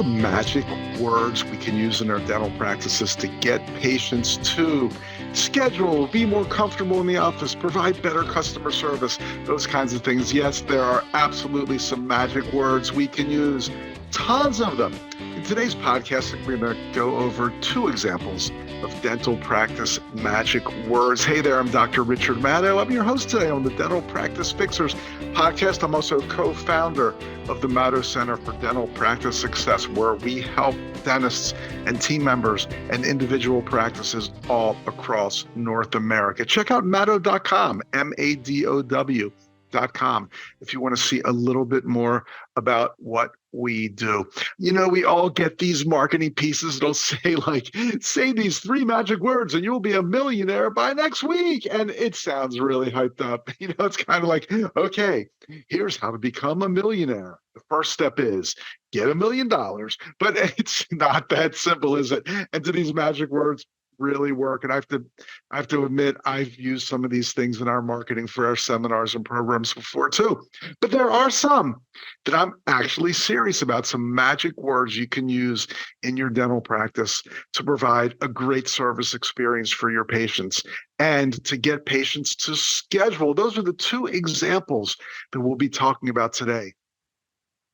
some magic words we can use in our dental practices to get patients to schedule, be more comfortable in the office, provide better customer service, those kinds of things? Yes, there are absolutely some magic words we can use, tons of them. In today's podcast, we're going to go over two examples of dental practice magic words. Hey there, I'm Dr. Richard Madow. I'm your host today on the Dental Practice Fixers podcast. I'm also co-founder of the Madow Center for Dental Practice Success, where we help dentists and team members and individual practices all across North America. Check out Madow.com, Madow.com, if you want to see a little bit more about what we do. You know, we all get these marketing pieces that'll say say these three magic words and you'll be a millionaire by next week. And it sounds really hyped up. You know, it's kind of like, okay, here's how to become a millionaire. The first step is get $1 million, but it's not that simple, is it? And do these magic words really work? And I have to admit, I've used some of these things in our marketing for our seminars and programs before too. But there are some that I'm actually serious about, some magic words you can use in your dental practice to provide a great service experience for your patients and to get patients to schedule. Those are the two examples that we'll be talking about today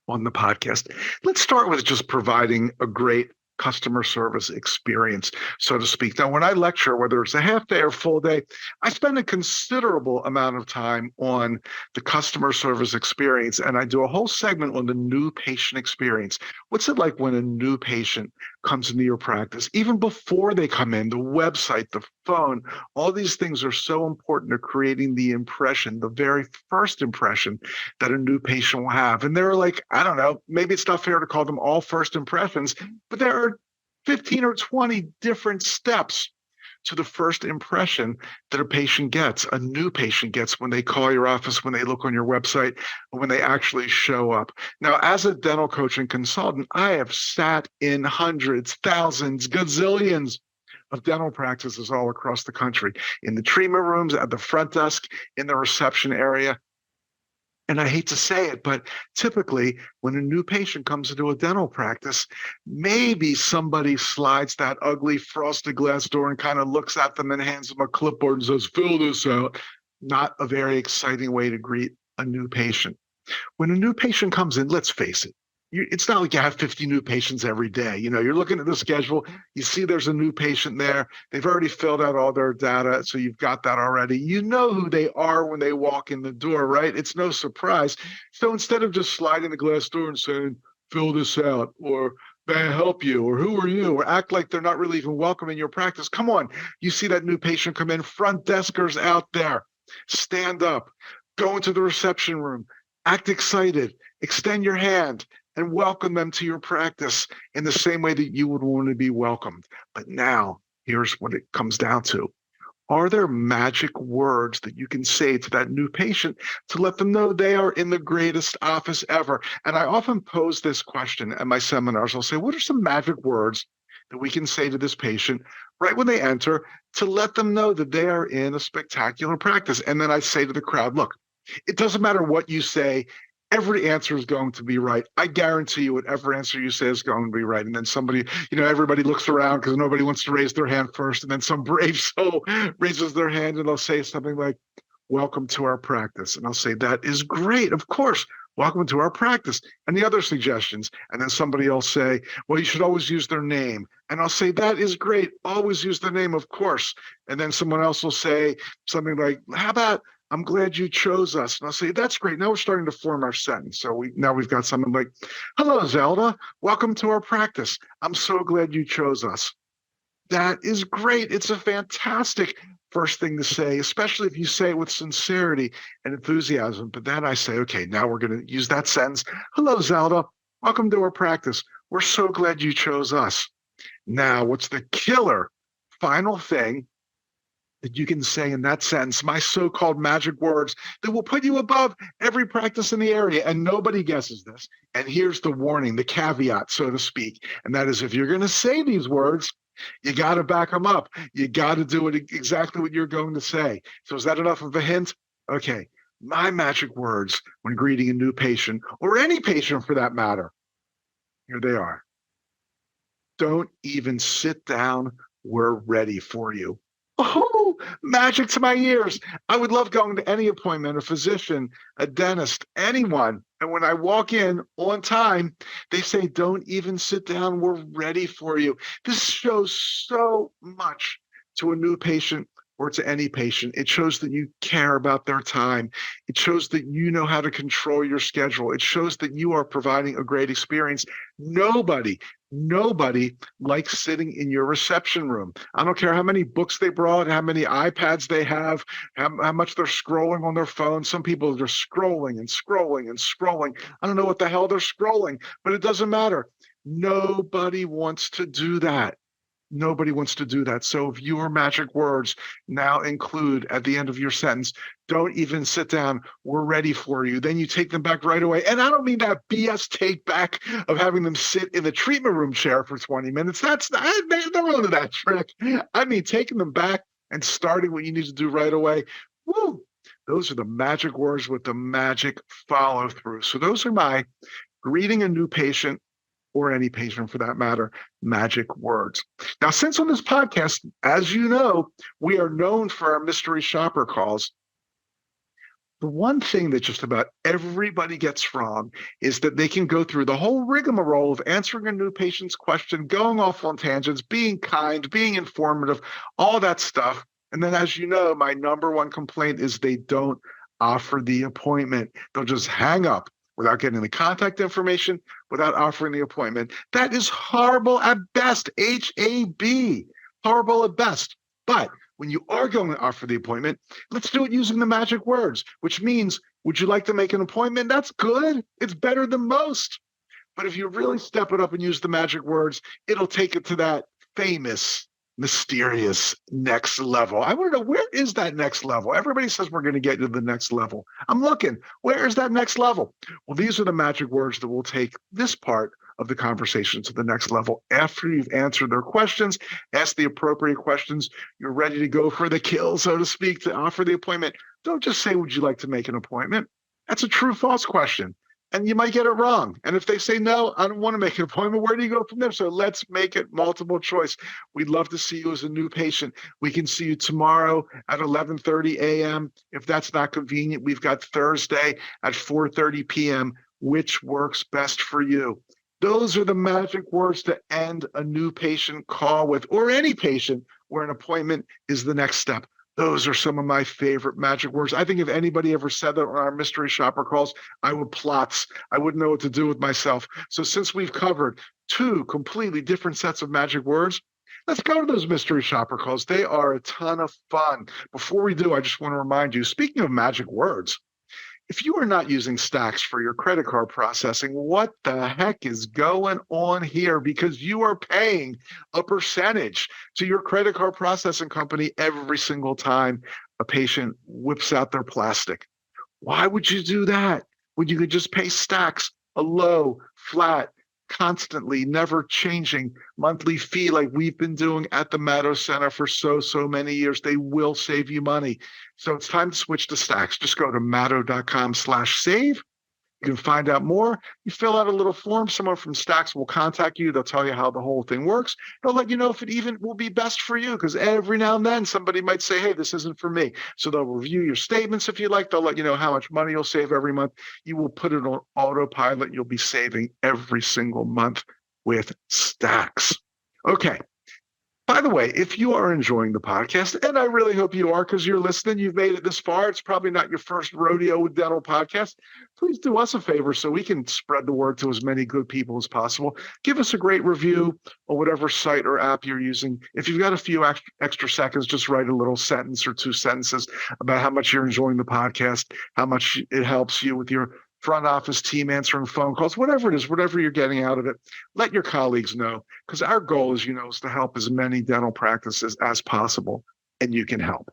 on the podcast. Let's start with just providing a great customer service experience, so to speak. Now, when I lecture, whether it's a half day or full day, I spend a considerable amount of time on the customer service experience, and I do a whole segment on the new patient experience. What's it like when a new patient comes into your practice? Even before they come in, the website, the phone, all these things are so important to creating the impression, the very first impression that a new patient will have. And there are I don't know, maybe it's not fair to call them all first impressions, but there are 15 or 20 different steps to the first impression that a patient gets, a new patient gets when they call your office, when they look on your website, or when they actually show up. Now, as a dental coach and consultant, I have sat in hundreds, thousands, gazillions of dental practices all across the country, in the treatment rooms, at the front desk, in the reception area. And I hate to say it, but typically when a new patient comes into a dental practice, maybe somebody slides that ugly frosted glass door and kind of looks at them and hands them a clipboard and says, fill this out. Not a very exciting way to greet a new patient. When a new patient comes in, let's face it, it's not like you have 50 new patients every day. You know, you're looking at the schedule, you see there's a new patient there. They've already filled out all their data, so you've got that already. You know who they are when they walk in the door, right? It's no surprise. So instead of just sliding the glass door and saying, fill this out, or may I help you, or who are you, or act like they're not really even welcome in your practice. Come on, you see that new patient come in, front deskers out there, stand up, go into the reception room, act excited, extend your hand, and welcome them to your practice in the same way that you would want to be welcomed. But now, here's what it comes down to. Are there magic words that you can say to that new patient to let them know they are in the greatest office ever? And I often pose this question at my seminars. I'll say, what are some magic words that we can say to this patient right when they enter to let them know that they are in a spectacular practice? And then I say to the crowd, look, it doesn't matter what you say. Every answer is going to be right. I guarantee you whatever answer you say is going to be right. And then somebody, everybody looks around because nobody wants to raise their hand first. And then some brave soul raises their hand and they'll say something like, welcome to our practice. And I'll say, that is great. Of course, welcome to our practice. And the other suggestions. And then somebody will say, well, you should always use their name. And I'll say, that is great. Always use their name, of course. And then someone else will say something like, how about, I'm glad you chose us. And I'll say, that's great. Now we're starting to form our sentence. So we've got something like, hello, Zelda. Welcome to our practice. I'm so glad you chose us. That is great. It's a fantastic first thing to say, especially if you say it with sincerity and enthusiasm. But then I say, okay, now we're going to use that sentence. Hello, Zelda. Welcome to our practice. We're so glad you chose us. Now, what's the killer final thing that you can say in that sentence, my so-called magic words that will put you above every practice in the area? And nobody guesses this. And here's the warning, the caveat, so to speak. And that is, if you're going to say these words, you got to back them up. You got to do it exactly what you're going to say. So is that enough of a hint? Okay. My magic words when greeting a new patient, or any patient for that matter, here they are. Don't even sit down. We're ready for you. Oh, magic to my ears. I would love going to any appointment, a physician, a dentist, anyone. And when I walk in on time, they say, don't even sit down. We're ready for you. This shows so much to a new patient or to any patient. It shows that you care about their time. It shows that you know how to control your schedule. It shows that you are providing a great experience. Nobody likes sitting in your reception room. I don't care how many books they brought, how many iPads they have, how much they're scrolling on their phone. Some people are just scrolling and scrolling and scrolling. I don't know what the hell they're scrolling, but it doesn't matter. Nobody wants to do that. Nobody wants to do that. So if your magic words now include at the end of your sentence, don't even sit down, we're ready for you, then you take them back right away. And I don't mean that BS take back of having them sit in the treatment room chair for 20 minutes. That's not, they're onto that trick. I mean, taking them back and starting what you need to do right away. Woo! Those are the magic words with the magic follow through. So those are my greeting a new patient, or any patient for that matter, magic words. Now, since on this podcast, as you know, we are known for our mystery shopper calls, the one thing that just about everybody gets wrong is that they can go through the whole rigmarole of answering a new patient's question, going off on tangents, being kind, being informative, all that stuff. And then, as you know, my number one complaint is they don't offer the appointment. They'll just hang up without getting the contact information, without offering the appointment. That is horrible at best, HAB, horrible at best. But when you are going to offer the appointment, let's do it using the magic words, which means, would you like to make an appointment? That's good. It's better than most. But if you really step it up and use the magic words, it'll take it to that famous, mysterious next level. I want to know, where is that next level? Everybody says we're going to get to the next level. I'm looking. Where is that next level? Well, these are the magic words that will take this part of the conversation to the next level. After you've answered their questions, asked the appropriate questions, you're ready to go for the kill, so to speak, to offer the appointment. Don't just say, would you like to make an appointment? That's a true false question. And you might get it wrong. And if they say, no, I don't want to make an appointment, where do you go from there? So let's make it multiple choice. We'd love to see you as a new patient. We can see you tomorrow at 11:30 a.m. If that's not convenient, we've got Thursday at 4:30 p.m. Which works best for you? Those are the magic words to end a new patient call with, or any patient where an appointment is the next step. Those are some of my favorite magic words. I think if anybody ever said that on our mystery shopper calls, I would plots. I wouldn't know what to do with myself. So since we've covered two completely different sets of magic words, let's go to those mystery shopper calls. They are a ton of fun. Before we do, I just want to remind you, speaking of magic words, if you are not using Stacks for your credit card processing, what the heck is going on here? Because you are paying a percentage to your credit card processing company every single time a patient whips out their plastic. Why would you do that when you could just pay Stacks, a low, flat, constantly never changing monthly fee like we've been doing at the Madow Center for so many years? They will save you money. So it's time to switch to Stacks. Just go to madow.com/save. You can find out more. You fill out a little form. Someone from Stacks will contact you. They'll tell you how the whole thing works. They'll let you know if it even will be best for you, because every now and then somebody might say, hey, this isn't for me. So they'll review your statements if you like. They'll let you know how much money you'll save every month. You will put it on autopilot. You'll be saving every single month with Stacks. Okay. By the way, if you are enjoying the podcast, and I really hope you are because you're listening, you've made it this far, it's probably not your first rodeo with dental podcast, please do us a favor so we can spread the word to as many good people as possible. Give us a great review on whatever site or app you're using. If you've got a few extra seconds, just write a little sentence or two sentences about how much you're enjoying the podcast, how much it helps you with your front office team answering phone calls, whatever it is, whatever you're getting out of it, let your colleagues know, because our goal, as you know, is to help as many dental practices as possible, and you can help.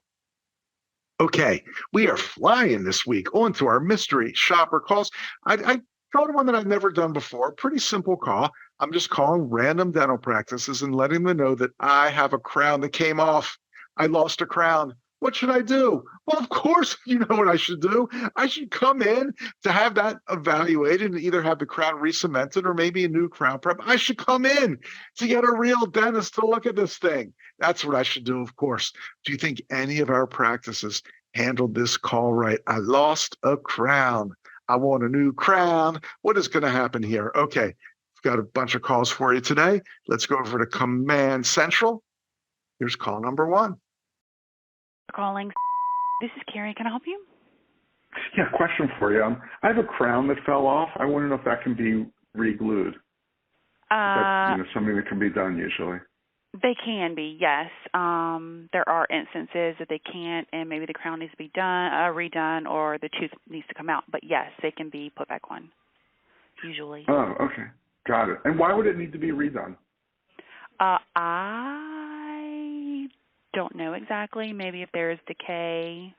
Okay, we are flying this week on to our mystery shopper calls. I tried one that I've never done before, pretty simple call. I'm just calling random dental practices and letting them know that I have a crown that came off. I lost a crown. What should I do? Well, of course, you know what I should do. I should come in to have that evaluated and either have the crown re-cemented or maybe a new crown prep. I should come in to get a real dentist to look at this thing. That's what I should do, of course. Do you think any of our practices handled this call right? I lost a crown. I want a new crown. What is going to happen here? Okay, we've got a bunch of calls for you today. Let's go over to Command Central. Here's call number one. Calling. This is Carrie. Can I help you? Yeah, question for you. I have a crown that fell off. I want to know if that can be re-glued. That's something that can be done usually. They can be, yes. There are instances that they can't, and maybe the crown needs to be redone, or the tooth needs to come out. But yes, they can be put back on, usually. Oh, okay. Got it. And why would it need to be redone? I don't know exactly. Maybe if there's decay.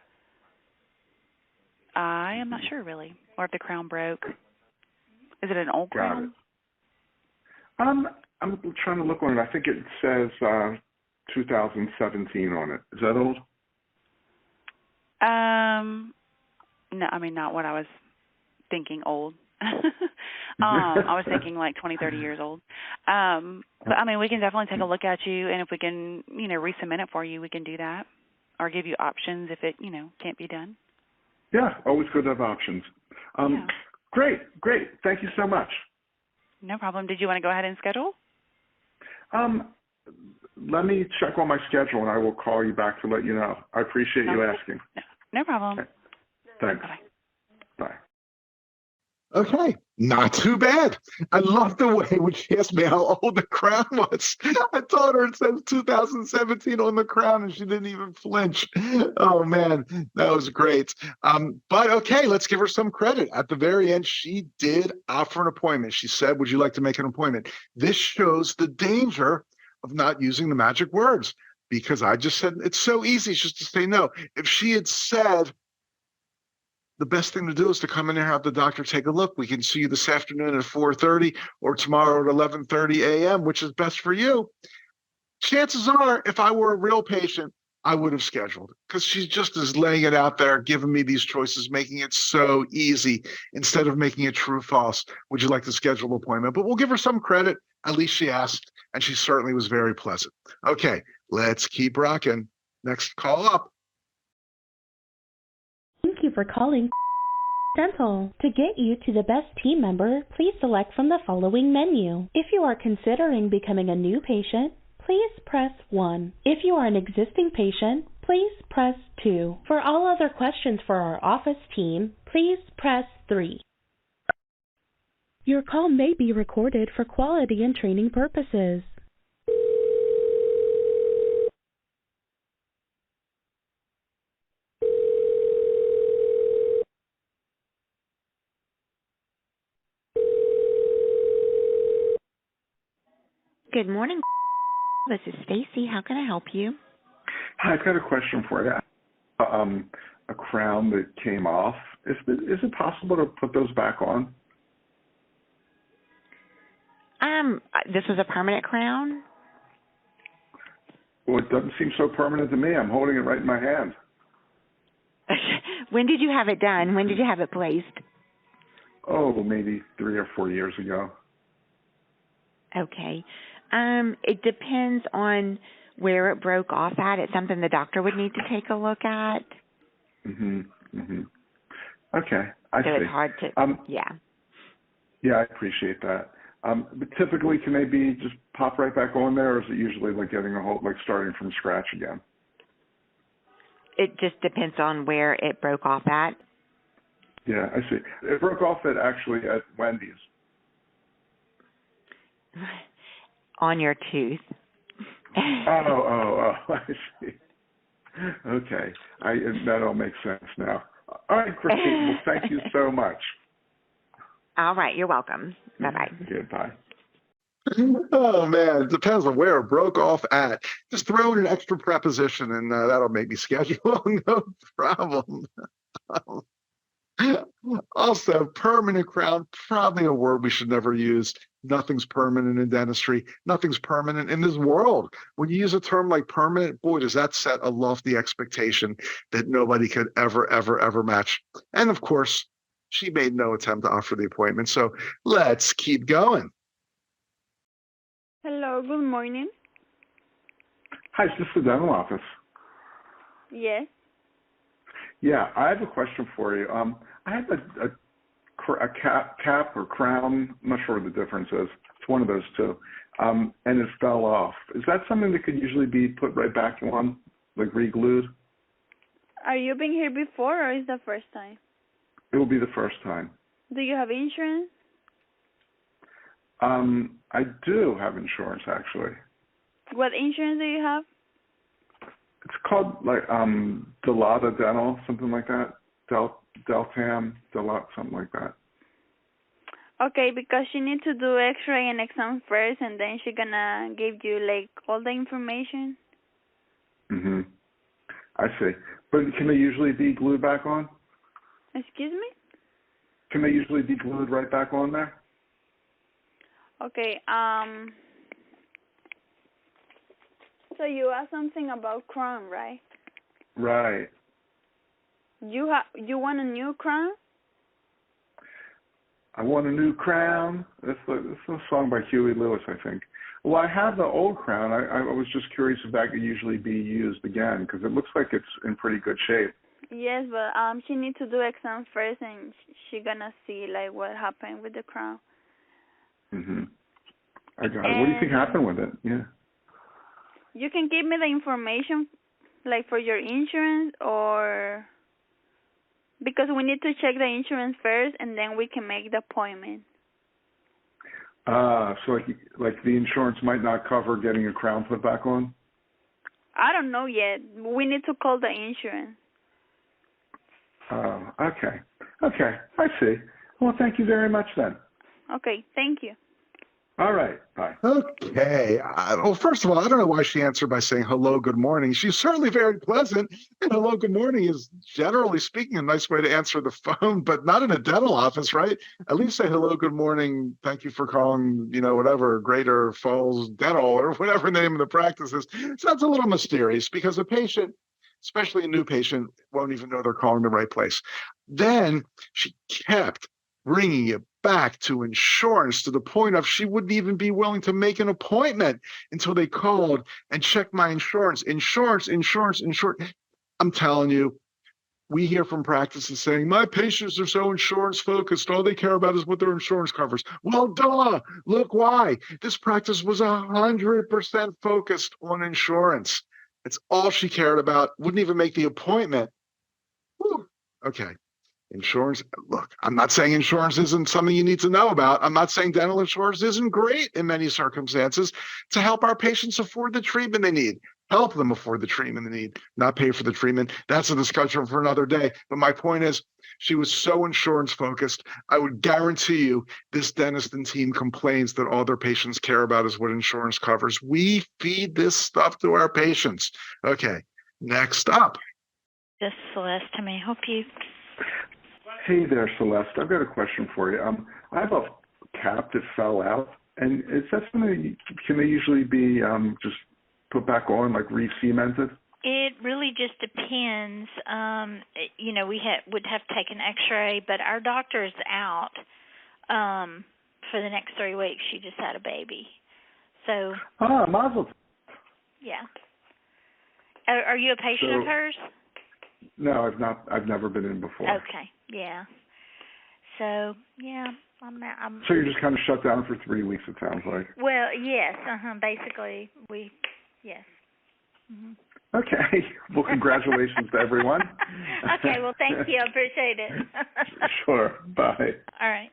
I am not sure, really. Or if the crown broke. Is it an old crown? I'm trying to look on it. I think it says 2017 on it. Is that old? No, I mean, not what I was thinking old. I was thinking like 20, 30 years old. But I mean, we can definitely take a look at you, and if we can, re-cement it for you, we can do that, or give you options if it, can't be done. Yeah, always good to have options. Yeah. Great. Thank you so much. No problem. Did you want to go ahead and schedule? Let me check on my schedule, and I will call you back to let you know. I appreciate you asking. No problem. Okay. Thanks. Bye. Bye. Okay, not too bad. I love the way when she asked me how old the crown was. I told her it says 2017 on the crown, and she didn't even flinch. Oh, man, that was great. But okay, let's give her some credit. At the very end, she did offer an appointment. She said, would you like to make an appointment? This shows the danger of not using the magic words, because I just said it's so easy just to say no. If she had said, the best thing to do is to come in and have the doctor take a look. We can see you this afternoon at 4:30 or tomorrow at 11:30 a.m., which is best for you. Chances are, if I were a real patient, I would have scheduled, because she's just is laying it out there, giving me these choices, making it so easy instead of making it true false. Would you like to schedule an appointment? But we'll give her some credit. At least she asked, and she certainly was very pleasant. Okay, let's keep rocking. Next call up. Thank you for calling Dental. To get you to the best team member, please select from the following menu. If you are considering becoming a new patient, please press 1. If you are an existing patient, please press 2. For all other questions for our office team, please press 3. Your call may be recorded for quality and training purposes. Good morning. This is Stacy. How can I help you? Hi, I've got a question for you. A crown that came off. Is it possible to put those back on? This was a permanent crown? Well, it doesn't seem so permanent to me. I'm holding it right in my hand. When did you have it done? When did you have it placed? Oh, maybe 3 or 4 years ago. Okay. It depends on where it broke off at. It's something the doctor would need to take a look at. Okay, I see. So it's hard to, yeah. Yeah, I appreciate that. But typically, can they be just pop right back on there, or is it usually like getting a whole, like starting from scratch again? It just depends on where it broke off at. Yeah, I see. It broke off at Wendy's. On your tooth. Oh, I see. Okay, that all makes sense now. All right, great. Well, thank you so much. All right, you're welcome. Bye-bye. Goodbye. Oh, man, it depends on where it broke off at. Just throw in an extra preposition, and that'll make me schedule. No problem. Also, permanent crown, probably a word we should never use. Nothing's permanent in dentistry. Nothing's permanent in this world. When you use a term like permanent, boy, does that set a lofty expectation that nobody could ever, ever, ever match. And of course, she made no attempt to offer the appointment. So let's keep going. Hello, good morning. Hi, is this the dental office? Yes. Yeah, I have a question for you. I have a cap or crown. I'm not sure what the difference is. It's one of those two. And it fell off. Is that something that could usually be put right back on, like re-glued? Are you been here before or is the first time? It will be the first time. Do you have insurance? I do have insurance, actually. What insurance do you have? It's called like Delata Dental, something like that. Deltam, Delat, something like that. Okay, because she needs to do X-ray and exam first, and then she's gonna give you like all the information. Mhm. I see. But can they usually be glued back on? Excuse me? Can they usually be glued right back on there? Okay. So you asked something about crown, right? Right. You want a new crown? I want a new crown. That's a song by Huey Lewis, I think. Well, I have the old crown. I was just curious if that could usually be used again, because it looks like it's in pretty good shape. Yes, but she needs to do exam first, and she's gonna see like what happened with the crown. Mhm. I got it. What do you think happened with it? Yeah. You can give me the information, like for your insurance, or because we need to check the insurance first, and then we can make the appointment. So like the insurance might not cover getting a crown put back on? I don't know yet. We need to call the insurance. Okay. Okay, I see. Well, thank you very much then. Okay, thank you. All right, bye. Okay. Well, first of all, I don't know why she answered by saying hello, good morning. She's certainly very pleasant. And hello, good morning is generally speaking a nice way to answer the phone, but not in a dental office, right? At least say hello, good morning. Thank you for calling, whatever, Greater Falls Dental or whatever the name of the practice is. Sounds a little mysterious because a patient, especially a new patient, won't even know they're calling the right place. Then she kept bringing it back to insurance to the point of she wouldn't even be willing to make an appointment until they called and checked my insurance. Insurance. I'm telling you, we hear from practices saying, my patients are so insurance focused. All they care about is what their insurance covers. Well, duh. Look why. This practice was 100% focused on insurance. That's all she cared about. Wouldn't even make the appointment. Whew. Okay. Insurance, look, I'm not saying insurance isn't something you need to know about. I'm not saying dental insurance isn't great in many circumstances to help our patients afford the treatment they need. Help them afford the treatment they need, not pay for the treatment. That's a discussion for another day. But my point is, she was so insurance focused. I would guarantee you this dentist and team complains that all their patients care about is what insurance covers. We feed this stuff to our patients. Okay, next up. This is Celeste. How may I help you? Hey there, Celeste. I've got a question for you. I have a cap that fell out, and is that something can they usually be just put back on, like re-cemented? It really just depends. We would have to take an X-ray, but our doctor is out for the next 3 weeks. She just had a baby, so. Mazel. Yeah. Are you a patient of hers? No, I've not. I've never been in before. Okay. Yeah. So yeah, I'm. So you're just kind of shut down for 3 weeks. It sounds like. Well, yes. Basically, yes. Mm-hmm. Okay. Well, congratulations to everyone. Okay. Well, thank you. I appreciate it. Sure. Bye. All right.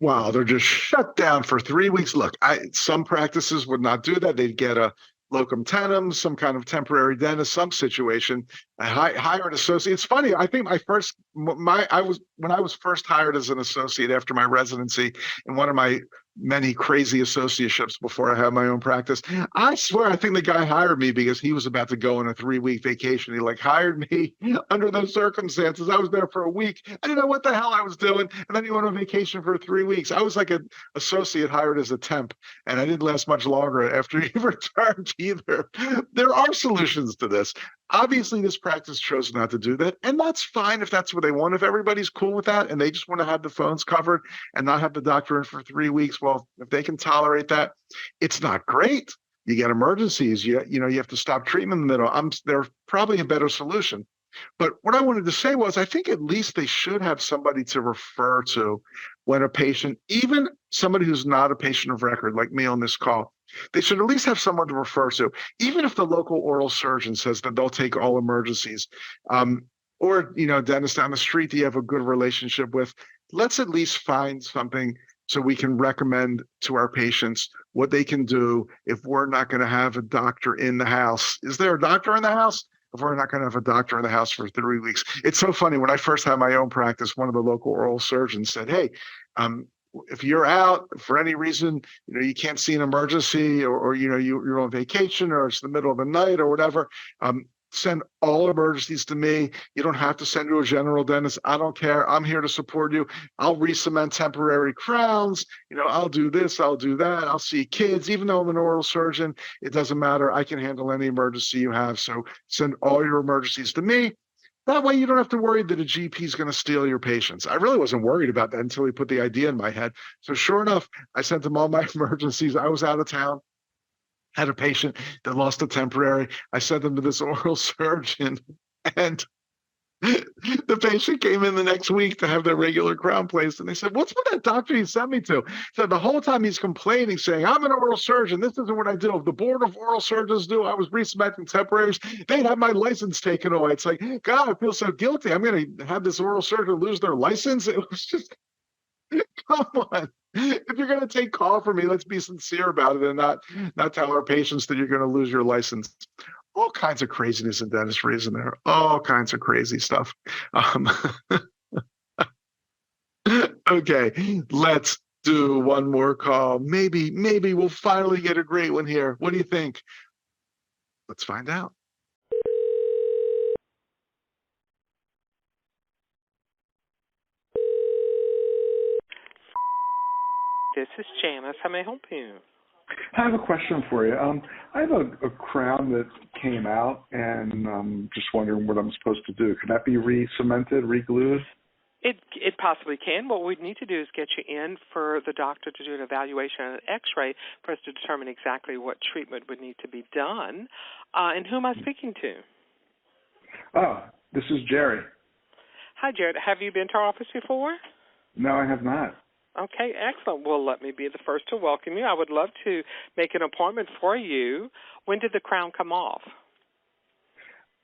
Wow, they're just shut down for 3 weeks. Look, some practices would not do that. They'd get a locum tenens, some kind of temporary dentist, some situation. I hire an associate. It's funny. I think when I was first hired as an associate after my residency in one of my many crazy associateships before I had my own practice. I swear, I think the guy hired me because he was about to go on a 3-week vacation. He like hired me under those circumstances. I was there for a week. I didn't know what the hell I was doing. And then he went on vacation for 3 weeks. I was like an associate hired as a temp, and I didn't last much longer after he returned either. There are solutions to this. Obviously, this practice chose not to do that, and that's fine if that's what they want. If everybody's cool with that and they just want to have the phones covered and not have the doctor in for 3 weeks, well, if they can tolerate that, it's not great. You get emergencies. You have to stop treatment in the middle. There's probably a better solution. But what I wanted to say was, I think at least they should have somebody to refer to when a patient, even somebody who's not a patient of record, like me on this call, they should at least have someone to refer to, even if the local oral surgeon says that they'll take all emergencies, or dentist down the street that you have a good relationship with. Let's at least find something so we can recommend to our patients what they can do if we're not going to have a doctor in the house. Is there a doctor in the house? If we're not going to have a doctor in the house for 3 weeks. It's so funny. When I first had my own practice, one of the local oral surgeons said, hey, if you're out for any reason, you can't see an emergency, or you're on vacation, or it's the middle of the night or whatever, send all emergencies to me. You don't have to send to a general dentist. I don't care. I'm here to support you. I'll re-cement temporary crowns. I'll do this. I'll do that. I'll see kids. Even though I'm an oral surgeon, it doesn't matter. I can handle any emergency you have. So send all your emergencies to me. That way you don't have to worry that a GP is going to steal your patients. I really wasn't worried about that until he put the idea in my head. So sure enough, I sent him all my emergencies. I was out of town. Had a patient that lost a temporary. I sent them to this oral surgeon, and the patient came in the next week to have their regular crown placed. And they said, what's with that doctor you sent me to? So the whole time he's complaining, saying, I'm an oral surgeon. This isn't what I do. The board of oral surgeons do. I was re-cementing temporaries. They'd have my license taken away. It's like, God, I feel so guilty. I'm going to have this oral surgeon lose their license. It was just, come on. If you're going to take call from me, let's be sincere about it and not tell our patients that you're going to lose your license. All kinds of craziness in dentistry, isn't there? All kinds of crazy stuff. Okay, let's do one more call. Maybe we'll finally get a great one here. What do you think? Let's find out. This is Janice. How may I help you? I have a question for you. I have a crown that came out, and I'm just wondering what I'm supposed to do. Can that be re-cemented, re-glued? It possibly can. What we'd need to do is get you in for the doctor to do an evaluation and an x-ray for us to determine exactly what treatment would need to be done. And who am I speaking to? Oh, this is Jerry. Hi, Jared. Have you been to our office before? No, I have not. Okay, excellent. Well, let me be the first to welcome you. I would love to make an appointment for you. When did the crown come off?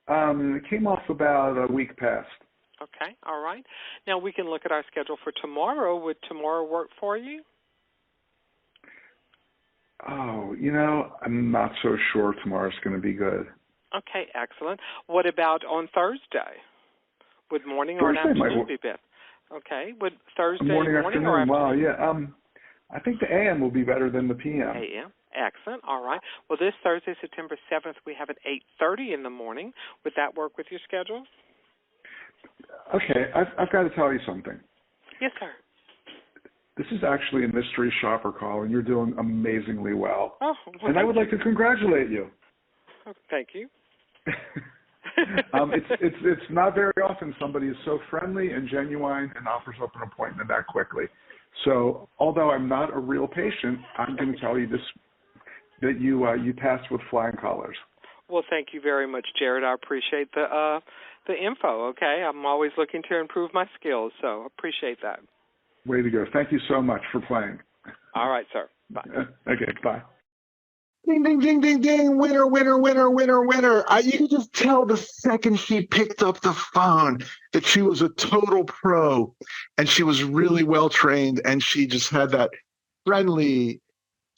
It came off about a week past. Okay, all right. Now, we can look at our schedule for tomorrow. Would tomorrow work for you? Oh, I'm not so sure tomorrow's going to be good. Okay, excellent. What about on Thursday? Would morning or afternoon be better? Okay. Would Thursday morning or afternoon? Well, yeah. I think the AM will be better than the PM. AM. Excellent. All right. Well, this Thursday, September 7th, we have at 8:30 in the morning. Would that work with your schedule? Okay. I've got to tell you something. Yes, sir. This is actually a mystery shopper call, and you're doing amazingly well. Oh, well, and I would like to congratulate you. Oh, thank you. It's not very often somebody is so friendly and genuine and offers up an appointment that quickly. So although I'm not a real patient, I'm going to tell you this, that you passed with flying colors. Well, thank you very much, Jared. I appreciate the info. Okay, I'm always looking to improve my skills, so appreciate that. Way to go! Thank you so much for playing. All right, sir. Bye. Okay, bye. Ding, ding, ding, ding, ding. Winner, winner, winner, winner, winner. You could just tell the second she picked up the phone that she was a total pro and she was really well trained, and she just had that friendly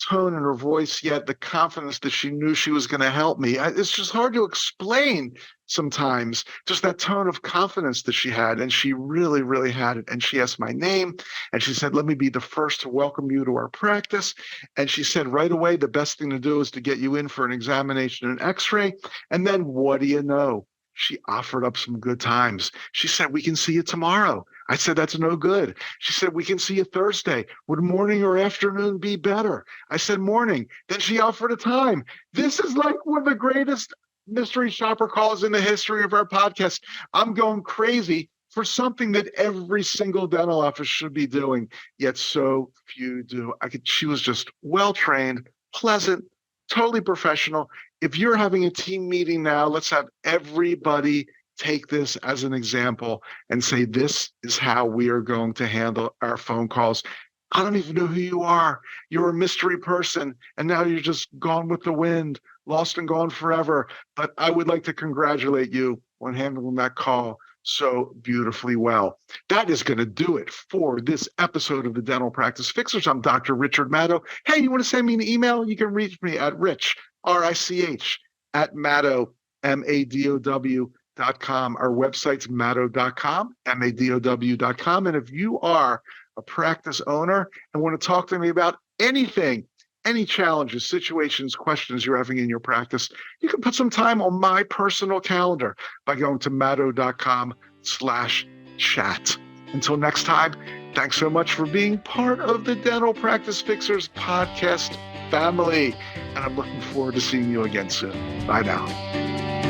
tone in her voice, yet the confidence that she knew she was going to help me. It's just hard to explain sometimes, just that tone of confidence that she had. And she really, really had it. And she asked my name and she said, let me be the first to welcome you to our practice. And she said right away, the best thing to do is to get you in for an examination and x-ray. And then what do you know? She offered up some good times. She said, we can see you tomorrow. I said, that's no good. She said, we can see you Thursday. Would morning or afternoon be better? I said, morning. Then she offered a time. This is like one of the greatest mystery shopper calls in the history of our podcast. I'm going crazy for something that every single dental office should be doing, yet so few do. She was just well-trained, pleasant, totally professional. If you're having a team meeting now, let's have everybody take this as an example and say, this is how we are going to handle our phone calls. I don't even know who you are. You're a mystery person, and now you're just gone with the wind, lost and gone forever. But I would like to congratulate you on handling that call so beautifully well. That is going to do it for this episode of the Dental Practice Fixers. I'm Dr. Richard Madow. Hey, you want to send me an email? You can reach me at rich, R-I-C-H, at Madow, M-A-D-O-W.com. Our website's Madow.com, M-A-D-O-W.com. And if you are a practice owner and want to talk to me about anything, any challenges, situations, questions you're having in your practice, you can put some time on my personal calendar by going to Madow.com/chat. Until next time, thanks so much for being part of the Dental Practice Fixers podcast family. And I'm looking forward to seeing you again soon. Bye now.